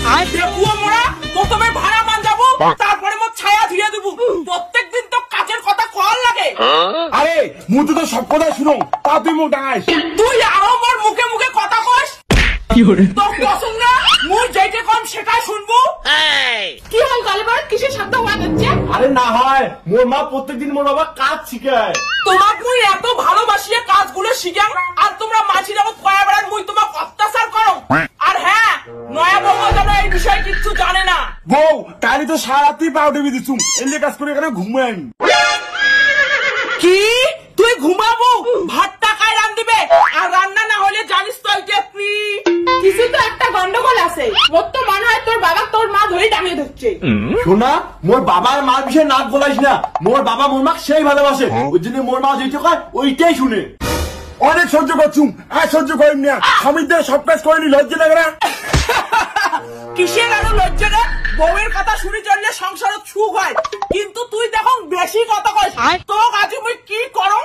দেখুয়া মোরা প্রথমে ভাড়া মান যাবো, তারপরে মোর ছায়া ধুয়ে দেবো। প্রত্যেকদিন তো কাজের কথা কল লাগে। আরে মুই তো সব কথা শুনো, তা তুই মুখ ডাঙাইস। তুই আরো মোর মুখে মুখে কথা কস। তোর পছন্দ না, মুই যেটা কম সেটাই শুনবো। কি হল গালবার, কিসের শব্দ হওয়া যাচ্ছে? আরে না হয়, মোর মা প্রত্যেকদিন মোর বাবা কাজ শিখায়। তোমাক মুই এত ভালোবাসিয়ে কাজগুলো শিখাং, আর তোমরা মাঝি যাবত কয়া বেড়ান মুই তোমাক অত্যাচার করো। আর হ্যাঁ, নয়া বউ যেন এই বিষয়ে কিচ্ছু জানে না। বউ কালি তো সারা রাত্রি পাউডার বিদিছু, এলে কাজ করে এখানে ঘুমাই আমি। কি তুই ঘুমাবো? ভাত টাকায় রান দিবে, আর রান্না না হলে জানিস তো এটা ফ্রি। কিছু তো একটা গন্ডগোল আছে। মোর তো মনে হয় তোর বাবা তোর মা ধরে টাঙিয়ে ধরছে। শোনা, মোর বাবার মার বিষয়ে নাক গলাইস না। মোর বাবা মোর মাকে সেই ভালোবাসে, ওই জন্য মোর মা যেটা কয় ওইটাই শুনে। অনেক সহ্য করছুম, আর সহ্য করিম না। স্বামীদের সব কাজ করিনি, লজ্জা লাগে না? কিসের আরো লজ্জা রে? বউয়ের কথা শুনি চললে সংসারত সুখ হয়, কিন্তু তুই দেখো বেশি কথা কইস। তো আজ মুই কি করম?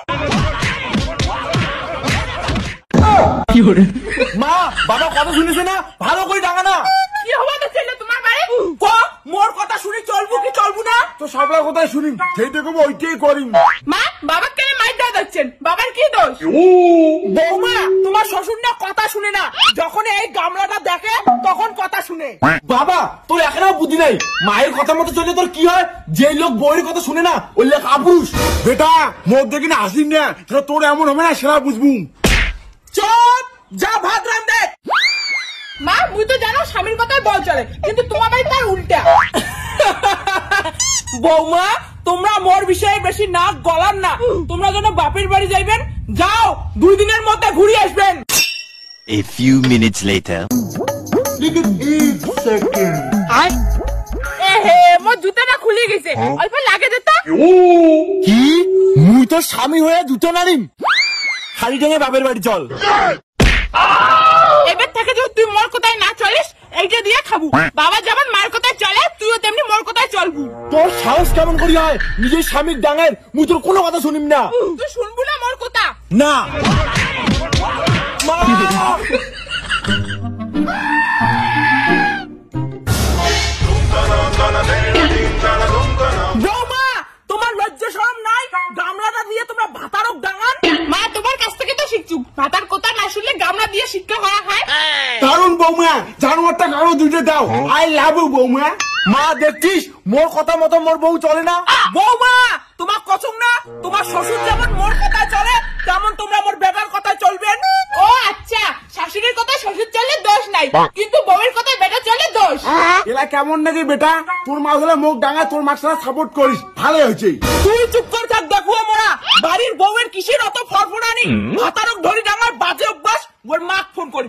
মা বাবা কথা শুনেছে না, ভালো করে ডাঙা না। কি হওয়া ছেলে তোমার বাড়ি? ক মোর কথা শুনি চলবো কি চলবো না? তো সবলা কথা শুনিম, সেইটা কব ওইটাই করিম। মা বাবা কেন মাইর দেওয়া যাচ্ছেন? বাবার কি দোষ? বৌমা তোমার শ্বশুর না কথা শুনে না, যখন এই গামলাটা দেখে তখন কথা শুনে। বাবা তোর এখনো বুদ্ধি নাই, মায়ের কথা মতো চলে তোর কি হয়? যে লোক বউয়ের কথা শুনে না, ওই লোক আবুস। বেটা মোর দেখি না হাসিন না, সেটা তোর এমন হবে না, সেটা বুঝবু। চুপ, যা ভাত রান্ধে। মা মুই তো জানো স্বামীর কথায় বল চলে, কিন্তু তোমার বাড়ি তার উল্টা। বৌমা তোমরা মোর বিষয়ে বেশি নাক গলান না। তোমরা যেন বাপের বাড়ি যাইবেন, যাও 2 দিনের মধ্যে ঘুরে আসবেন। A few minutes later. মোর জুতাটা খুলে গেছে, অল্প লাগে যেত। কি মুই তো স্বামী হয়ে দুটো নারিম, খালি টেনে বাপের বাড়ি চল। এবার থেকে যদি তুই মোর কোথায় না চলিস, এইটা দিয়ে খাবো। বাবা যেমন মায়ের কোথায় চলে, তুইও তেমনি মোর কোথায় চলবু। তোর সাহস কেমন করি হয় নিজের স্বামীর ডাঙের? মুই তোর কোনো কথা শুনিম না। তুই শুনবু না মোর কথা? না বৌমা তোমার লজ্জা শরম নাই? গামলাটা দিয়ে তোমরা ভাতারক ডাঙান। মা তোমার কাছ থেকে তো শিখছু, ভাতার কথা না শুনলে গামলা দিয়ে শিক্ষা করা হয়। কারণ বৌমা জানোয়ারটা কারো দুইটা দাও, আই লাভ ইউ বৌমা। মা দেখছিস মোর কথা মতো মোর বউ চলে না। বৌমা তোমার কসম না, তোমার শ্বশুর যেমন মোর কথায় চলে, তেমন তোমরা মোর বেটার কথায় চলবেন। ও আচ্ছা, শাশুড়ির কথায় শ্বশুর চলে দোষ নাই, কিন্তু বউয়ের কথায় বেটা চলে দোষ। এলা কেমন নাকি বেটা? তোর মা হলে মুখ ডাঙা, তোর মাকে সাপোর্ট করিস, ভালো হয়েছে। তুই চুপ কর থাক। দেখো মোরা বাড়ির বউয়ের কিসের অত ফরফরানি? ভাতারক ধরি ডাঙার বাজে অভ্যাস। ওর মাক ফোন করি।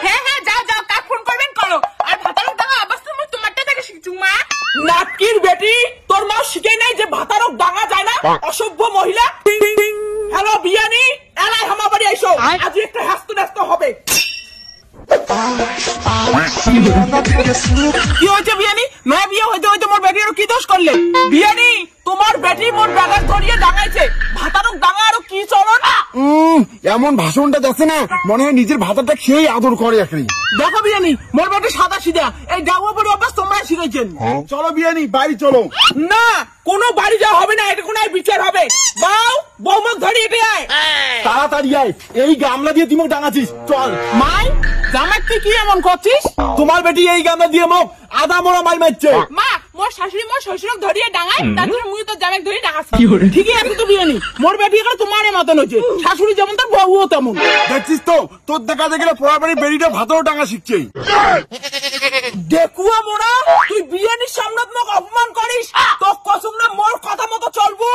হ্যাঁ হ্যাঁ যাও যাও, কাক ফোন করবেন করো। আর ভাতারক ডাঙা অভ্যাস তো তোমারটা থেকে শিখছু। মা নাটকির বেটি, তোর মা শিখে নাই যে ভাতারক ডাঙা যায় না? অসভ্য মহিলা। হ্যালো বিয়ানি, এলাই আমার বাড়ি আইসো, আজ একটা হাস্ত নাস্ত হবে। কি হয়েছে বিয়ানি? নয়া বিয়ে হইতে হইতে মোর বেটির কি দোষ করলে? বিয়ানি তোমার বেটি মোর ব্যাগার ধরিয়ে ডাঙাইছে, ভাতারক ডাঙা আরো কি চলন। এমন ভাষণটা দেখছে না, মনে হয় নিজের ভাতাটা খেয়েই আদর করে একই। দেখো বিয়ানি মোর বেটি সাদা সিধা, এই ডাঙা পড়ে অভ্যাস তোমরা শিখেছেন। চলো বিয়ানি বাড়ি চলো। না কোনো বাড়ি যাওয়া হবে না, এটা কোনো বিচার হবে। বাউ বৌমক ধরি এটে আয়, তাড়াতাড়ি আয়, এই গামলা দিয়ে তুই ডাঙাছিস, চল। মাই জামাই তুই কি এমন করছিস? তোমার বেটি এই গামলা দিয়ে মুখ আদা মোড়া মাই মারছে। মা মোর শাশুড়ি মোর শ্বশুরক ধরিয়ে ডাঙায়, তারপরে মুই তো জামাই ধরে ডাঙাছি। ঠিকই আছে তো বিয়ানি, মোর বেটি এখন তোমার মতন হয়েছে, শাশুড়ি যেমন তার বউও তেমন। দেখছিস তো তোর দেখা দেখলে পড়া বাড়ির বেরিটা ভাতও ডাঙা শিখছে। দেখুয়া মোরা তুই বিয়ানির সামনে মোক অপমান করিস, তো কসম না মোর কথা মতো চলবো।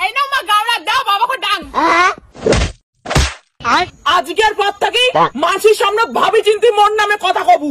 এই নাও মা গামলা দাও, বাবাকে ডাং। আজকের পর থেকে মানসির সামনে ভাবি চিন্তি মোর নামে কথা কবু।